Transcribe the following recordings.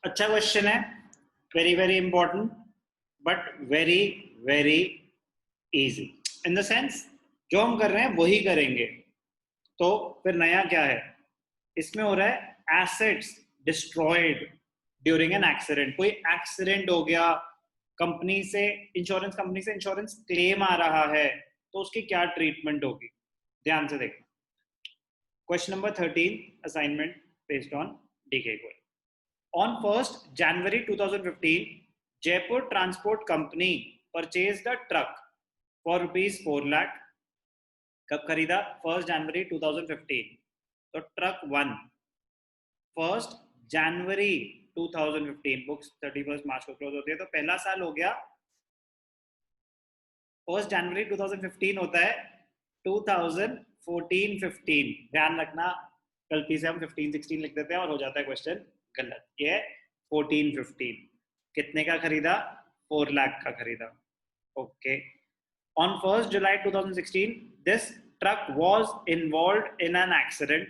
अच्छा क्वेश्चन है, very very important, but very very easy in the sense जो हम कर रहे हैं वही करेंगे। तो फिर नया क्या है इसमें? हो रहा है assets destroyed during an accident. कोई एक्सीडेंट हो गया, कंपनी से, इंश्योरेंस कंपनी से इंश्योरेंस क्लेम आ रहा है, तो उसकी क्या ट्रीटमेंट होगी? ध्यान से देखना। Question number 13 assignment based on DK question. On 1st January 2015, Jaipur Transport Company purchased a truck for rupees 4 lakh. कब खरीदा? 1st January 2015। तो truck 1 1st January 2015, books 31st मार्च को क्लोज होती है, तो पहला साल हो गया 1st January 2015 होता है 2014-15। ध्यान रखना, गलती से हम 15-16 लिख देते हैं और हो जाता है क्वेश्चन गलत। ये है 14-15। कितने का खरीदा? 4 लाख का खरीदा। Okay. On 1st July 2016, this truck was involved in an accident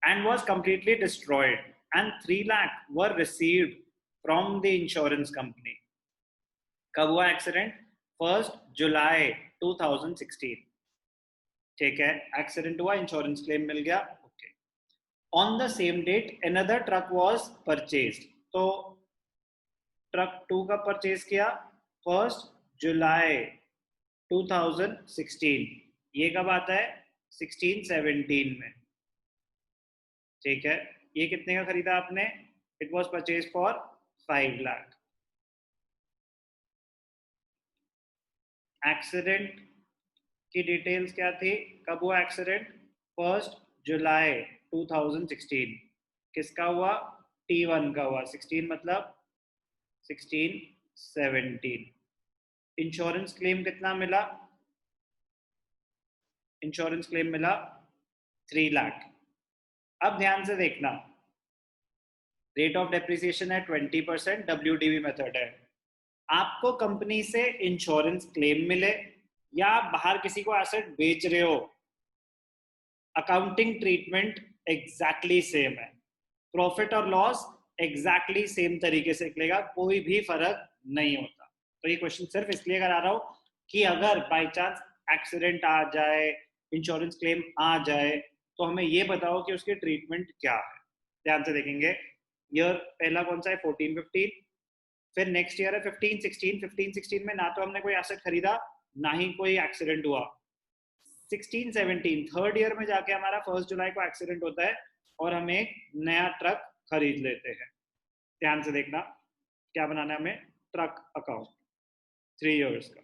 and was completely destroyed, and 3 lakh were received from the insurance company. कब हुआ एक्सीडेंट? 1st जुलाई 2016। ठीक है, एक्सीडेंट हुआ, इंश्योरेंस क्लेम मिल गया। Okay. On the same date another truck was purchased. तो truck 2 का purchase किया 1st जुलाई 2016। ये कब आता है? 16-17 में। ठीक है, ये कितने का खरीदा आपने? It was purchase for 5 lakh. Accident की डिटेल्स क्या थी? कब हुआ एक्सीडेंट? 1st जुलाई 2016। किसका हुआ? T1 का हुआ। 16 मतलब 16-17। इंश्योरेंस क्लेम कितना मिला? इंश्योरेंस क्लेम मिला 3 लाख। अब ध्यान से देखना, रेट ऑफ डेप्रिसिएशन है 20%, WDV मेथड है। आपको कंपनी से इंश्योरेंस क्लेम मिले या आप बाहर किसी को एसेट बेच रहे हो, अकाउंटिंग ट्रीटमेंट एग्जैक्टली सेम है, प्रॉफिट और लॉस एग्जैक्टली सेम तरीके से निकलेगा, कोई भी फर्क नहीं होता। तो ये क्वेश्चन सिर्फ इसलिए करा रहा हूं कि अगर बाई चांस एक्सीडेंट आ जाए, इंश्योरेंस क्लेम आ जाए, तो हमें ये बताओ कि उसकी ट्रीटमेंट क्या है। ध्यान से देखेंगे, ईयर पहला कौन सा है? 14-15। फिर नेक्स्ट ईयर है 15-16। 15-16 में ना तो हमने कोई एसेट खरीदा, ना ही कोई एक्सीडेंट हुआ। 16-17 थर्ड ईयर में जाके हमारा 1st जुलाई को एक्सीडेंट होता है और हम एक नया ट्रक खरीद लेते हैं। ध्यान से देखना, क्या बनाना है हमें? ट्रक अकाउंट 3 इयर्स का।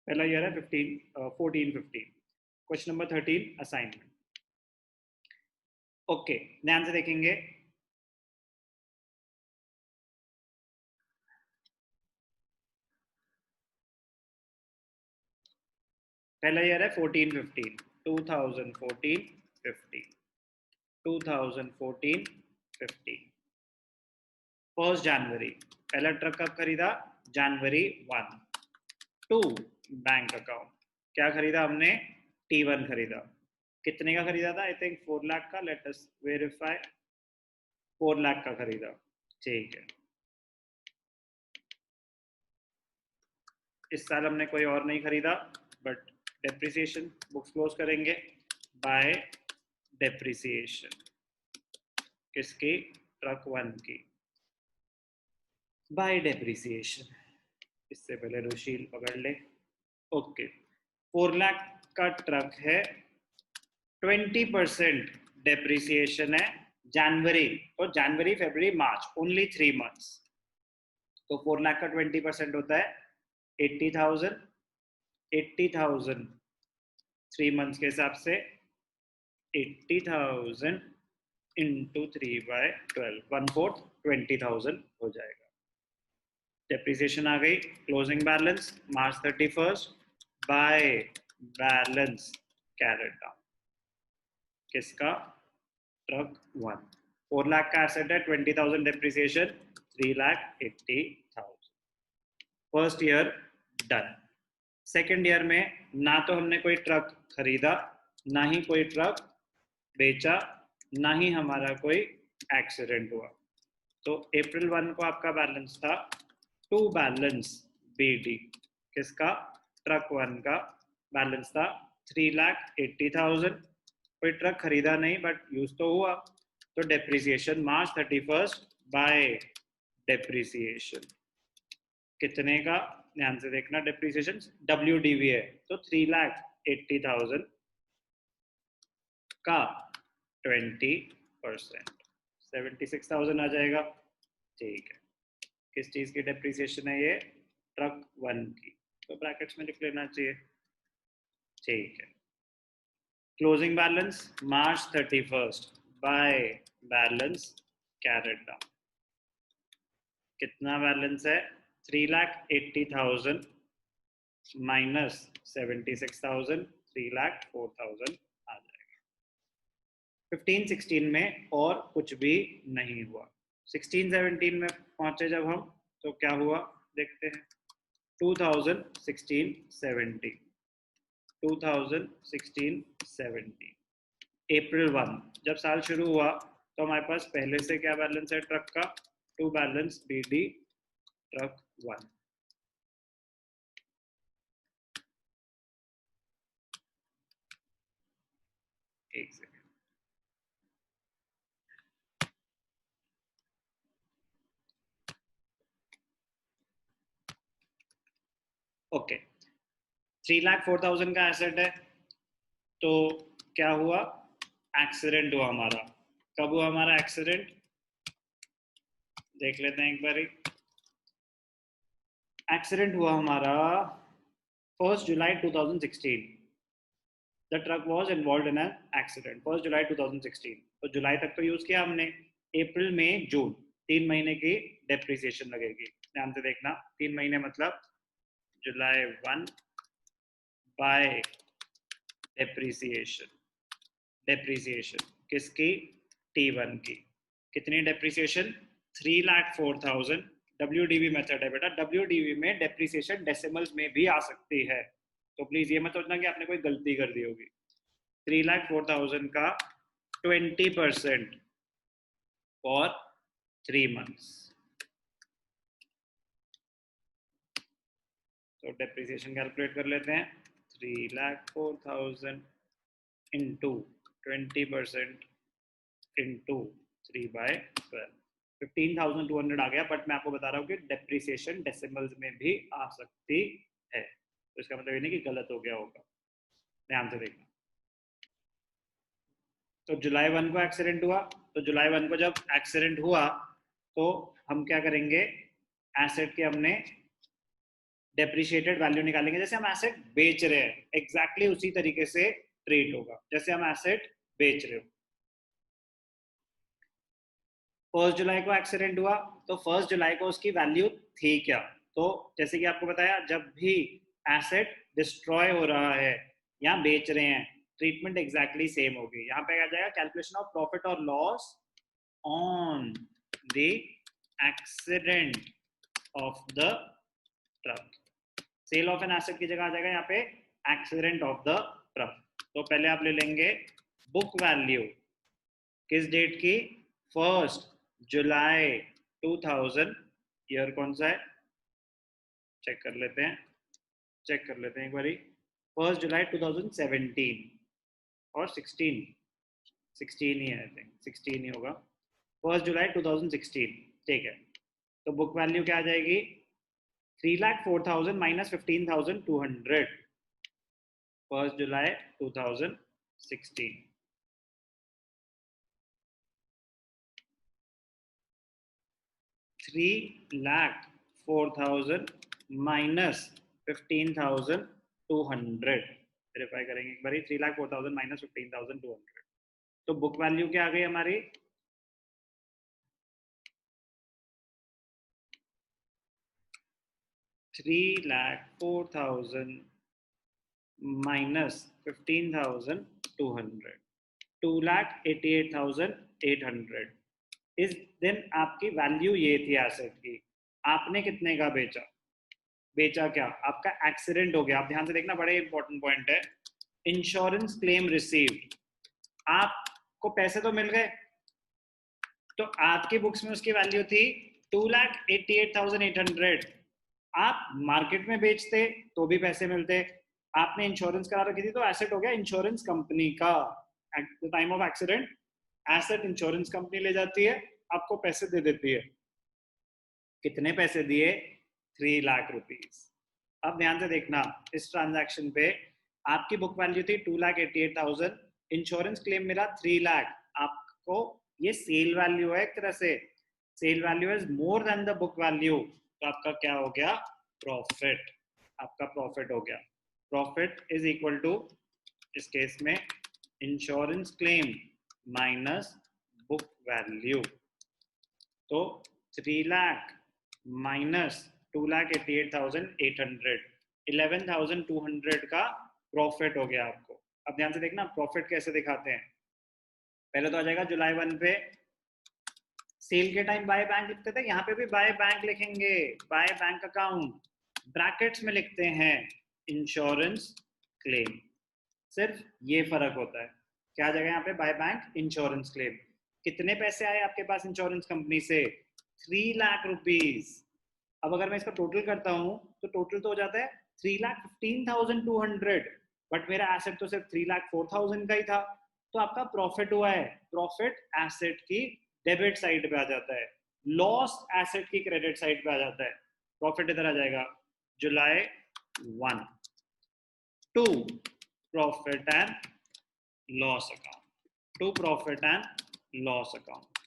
पहला ईयर है 14-15। Question number 13 assignment. ओके, ध्यान से देखेंगे। पहला ईयर है 14-15, 2014-15, 2014-15। 1st जनवरी पहला ट्रक कब खरीदा? जनवरी 1। 2 बैंक अकाउंट, क्या खरीदा हमने? T1 खरीदा। कितने का खरीदा था? आई थिंक 4 लाख का। Let us verify. 4 लाख का खरीदा। ठीक है, इस साल हमने कोई और नहीं खरीदा, बट डेप्रिसिएशन बुक्स क्लोज करेंगे बाय डेप्रिसिएशन। किसकी? ट्रक 1 की बाय डेप्रिसिएशन। इससे पहले रुशील पकड़ ले। ओके, 4 लाख का ट्रक है, 20% डेप्रिसिएशन है। जनवरी, तो जनवरी फरवरी मार्च, ओनली 3 मंथ्स। तो 4 लाख का 20% होता है 80,000। 80,000 3 मंथ्स के हिसाब से 80,000 इंटू 3/12, 1/4 20,000 हो जाएगा। डेप्रिसिएशन आ गई। Closing balance March 31 by balance carried down. किसका? ट्रक 1। 4 लाख का एसेट है, 20,000 depreciation, 3,80,000। First year done. Second year में ना तो हमने कोई ट्रक खरीदा, ना ही कोई ट्रक बेचा, ना ही हमारा कोई एक्सीडेंट हुआ। तो अप्रैल 1 को आपका बैलेंस था टू बैलेंस BD, किसका? ट्रक 1 का बैलेंस था 3,80,000। कोई ट्रक खरीदा नहीं बट यूज तो हुआ, तो डेप्रिसिएशन मार्च 31 बाय डेप्रिसिएशन कितने का? ध्यान से देखना, डेप्रिसिएशन WDV है तो 3,80,000 का 20% 76,000 आ जाएगा। ठीक है, किस चीज की डेप्रिसिएशन है ये? ट्रक 1 की, तो ब्रैकेट्स में लिख लेना चाहिए। ठीक है, closing balance March 31 by balance carried down, कितना बैलेंस है? 3,80,000 माइनस 76,000, 3,04,000 आ जाएगा। 15-16 में और कुछ भी नहीं हुआ। 16-17 में पहुंचे जब हम, तो क्या हुआ देखते हैं। 2016-17 अप्रैल 1 जब साल शुरू हुआ तो हमारे पास पहले से क्या बैलेंस है ट्रक का? To balance BD truck 1। एक सेकेंड, ओके। 3,04,000 का एसेट है, तो क्या हुआ? एक्सीडेंट हुआ हमारा। कब हुआ हमारा एक्सीडेंट? देख लेते हैं एक बार। एक्सीडेंट हुआ हमारा 1 जुलाई 2016। The truck was involve in an accident 1 जुलाई 2016। तो जुलाई तक तो यूज किया हमने, अप्रैल मई जून 3 महीने की डेप्रिसिएशन लगेगी। ध्यान से देखना, 3 महीने मतलब जुलाई 1 बाय डेप्रिसिएशन, डेप्रिसिएशन किसकी? T1 की। कितनी डेप्रिसिएशन? 3,04,000। WDV मेथड है बेटा, WDV में डेप्रिसिएशन डेसिमल्स में भी आ सकती है, तो प्लीज ये मत सोचना कि आपने कोई गलती कर दी होगी। 3,04,000 का 20% फॉर 3 months। तो डेप्रिसिएशन कैलकुलेट कर लेते हैं। 3,04,000 इंटू 20% इंटू 3/12, 15,200 आ गया। बट मैं आपको बता रहा हूँ कि डेप्रिसिएशन डेसिमल्स में भी आ सकती है, तो इसका मतलब ये नहीं कि गलत हो गया होगा। ध्यान से देखना। तो जुलाई 1 को एक्सीडेंट हुआ, तो जुलाई 1 को जब एक्सीडेंट हुआ तो हम क्या करेंगे? एसेट के हमने डेप्रिशिएटेड वैल्यू निकालेंगे। जैसे हम एसेट बेच रहे हैं, एग्जैक्टली उसी तरीके से ट्रीट होगा जैसे हम एसेट बेच रहे हो। 1 जुलाई को एक्सीडेंट हुआ, तो 1 जुलाई को उसकी वैल्यू थी क्या? तो जैसे कि आपको बताया, जब भी एसेट डिस्ट्रॉय हो रहा है या बेच रहे हैं, ट्रीटमेंट एग्जैक्टली सेम होगी। यहाँ पे आ जाएगा कैलकुलेशन ऑफ प्रॉफिट और loss on the accident of the truck. Sale of an asset की जगह आ जाएगा यहाँ पे एक्सीडेंट ऑफ द ट्रक। तो पहले आप ले लेंगे बुक वैल्यू किस डेट की? 1 जुलाई 2000। ईयर कौन सा है? चेक कर लेते हैं, चेक कर लेते हैं एक बारी। 1 जुलाई 2017 और 16 ही है, आई थिंक 16 ही होगा। 1 जुलाई 2016, ठीक है। तो बुक वैल्यू क्या आ जाएगी? 3,04,000 माइनस 15,200 1 जुलाई 2016। 3,04,000 माइनस 15,200 वेरीफाई करेंगे एक बारी। 3,04,000 माइनस 15,200, तो बुक वैल्यू क्या आ गई हमारी? 3,04,000 माइनस 15,200, 2,88,800। इस दिन आपकी वैल्यू ये थी एसेट की। आपने कितने का बेचा? बेचा क्या? आपका एक्सीडेंट हो गया। आप ध्यान से देखना, बड़े इंपॉर्टेंट पॉइंट है। इंश्योरेंस क्लेम रिसीव्ड, आपको पैसे तो मिल गए, तो आपकी बुक्स में उसकी वैल्यू थी 2,88,800। आप मार्केट में बेचते तो भी पैसे मिलते, आपने इंश्योरेंस करा रखी थी तो एसेट हो गया इंश्योरेंस कंपनी का। At the time of accident asset insurance company ले जाती है, आपको पैसे दे देती है। कितने पैसे दिए? 3 लाख रुपीस। अब ध्यान से देखना, इस ट्रांजैक्शन पे आपकी बुक वैल्यू थी 2,88,000, इंश्योरेंस क्लेम मिला 3 लाख। आपको ये सेल वैल्यू है एक तरह से, sale value is more than the book value, तो आपका क्या हो गया? प्रॉफिट। आपका प्रॉफिट हो गया। प्रॉफिट इज इक्वल टू, इस केस में, insurance claim minus book value. तो 3 लाख माइनस 2,88,800, 11,200 का प्रॉफिट हो गया आपको। अब ध्यान से देखना प्रॉफिट कैसे दिखाते हैं। पहले तो आ जाएगा जुलाई 1 पे सेल के टाइम बाय बैंक लिखते थे, यहाँ पे भी बाय बैंक लिखेंगे, बाय बैंक अकाउंट, ब्रैकेट्स में लिखते हैं इंश्योरेंस क्लेम। सिर्फ ये फर्क होता है, क्या जगह यहाँ पे बाय बैंक इंश्योरेंस क्लेम। कितने पैसे आए आपके पास इंश्योरेंस कंपनी से? 3 लाख रुपीस। अब अगर मैं इसका टोटल करता हूँ तो टोटल तो हो जाता है 3,15,200, बट मेरा एसेट तो सिर्फ 3,04,000 का ही था। तो आपका प्रॉफिट हुआ है, प्रॉफिट एसेट की डेबिट साइड पे आ जाता है, लॉस एसेट की क्रेडिट साइड पे आ जाता है। प्रॉफिट इधर आ जाएगा, जुलाई 1। 2 profit and loss account, to profit and loss account.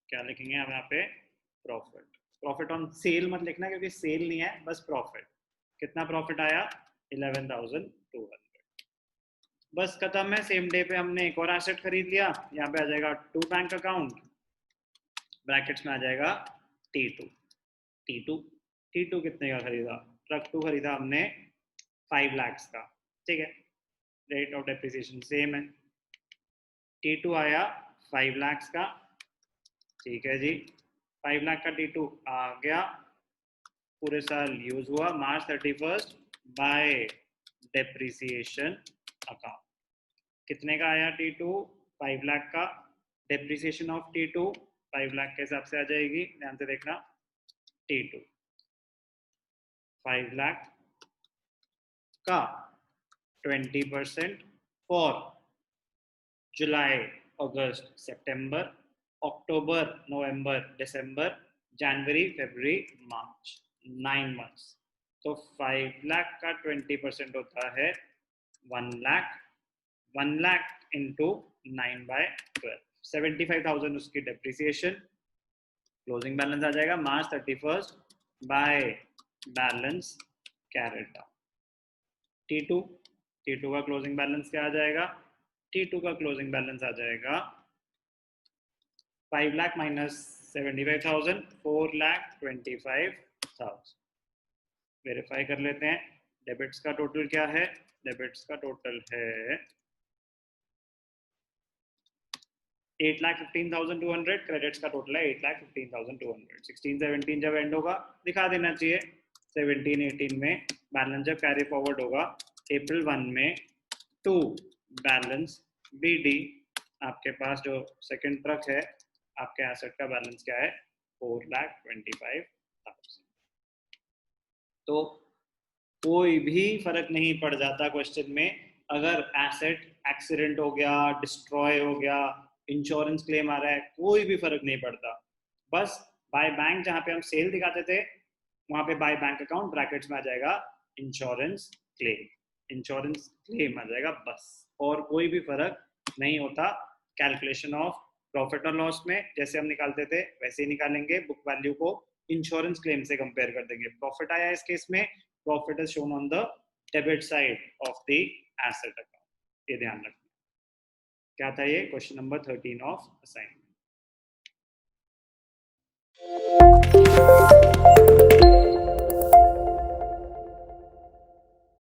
क्या लिखेंगे हम यहाँ पे? प्रॉफिट। प्रॉफिट ऑन सेल मत लिखना क्योंकि सेल नहीं है, बस प्रॉफिट। कितना प्रॉफिट आया? 11,200। बस खत्म है। सेम डे पे हमने एक और एसेट खरीद लिया, यहाँ पे आ जाएगा टू बैंक अकाउंट, ब्रैकेट्स में आ जाएगा T2। T2 कितने का खरीदा? ट्रक 2 खरीदा हमने 5 लाख का, ठीक है, रेट ऑफ डेप्रिसिएशन सेम है। T2 आया 5 लाख का, ठीक है जी। 5 लाख का T2 आ गया, पूरे साल यूज हुआ, मार्च 31 बाय डेप्रिसिएशन अकाउंट। कितने का आया T2? 5 लाख का। डेप्रिसिएशन ऑफ T2 5 लाख के हिसाब से आ जाएगी, ध्यान से देखना। T2 5 लाख का 20% for July, August, September, October, November, December, January, February, March, 9 months. तो 5 लाख का 20% होता है 1 लाख। 1 लाख इंटू 9/12, 75,000 उसकी डेप्रिसिएशन। क्लोजिंग बैलेंस आ जाएगा मार्च 31 by balance carried down. T2 का क्लोजिंग बैलेंस क्या आ जाएगा? T2 का क्लोजिंग बैलेंस आ जाएगा 5 लाख माइनस 75,000, 4,25,000। वेरीफाई कर लेते हैं, डेबिट्स का टोटल क्या है? डेबिट्स का टोटल है 8,15,200, क्रेडिट्स का टोटल है 8,15,200। 16-17 जब एंड होगा दिखा देना चाहिए, 17-18 में बैलेंस जब कैरी फॉरवर्ड होगा, अप्रैल 1 में टू बैलेंस BD, आपके पास जो सेकंड ट्रक है, आपके एसेट का बैलेंस क्या है? 4,25,000। तो कोई भी फर्क नहीं पड़ जाता क्वेश्चन में, अगर एसेट एक्सीडेंट हो गया, डिस्ट्रॉय हो गया, इंश्योरेंस क्लेम आ रहा है, कोई भी फर्क नहीं पड़ता। बस बाय बैंक जहां पे हम सेल दिखाते थे, वहां पे बाय बैंक अकाउंट ब्रैकेट्स में आ जाएगा इंश्योरेंस क्लेम, इंश्योरेंस क्लेम आ जाएगा बस, और कोई भी फर्क नहीं होता। कैलकुलेशन ऑफ प्रॉफिट और लॉस में जैसे हम निकालते थे वैसे ही निकालेंगे, बुक वैल्यू को इंश्योरेंस क्लेम से कंपेयर कर देंगे। प्रॉफिट आया इस केस में, profit is shown on the debit side of the asset account, ये ध्यान रखना। क्या था ये? Question number 13 of assignment.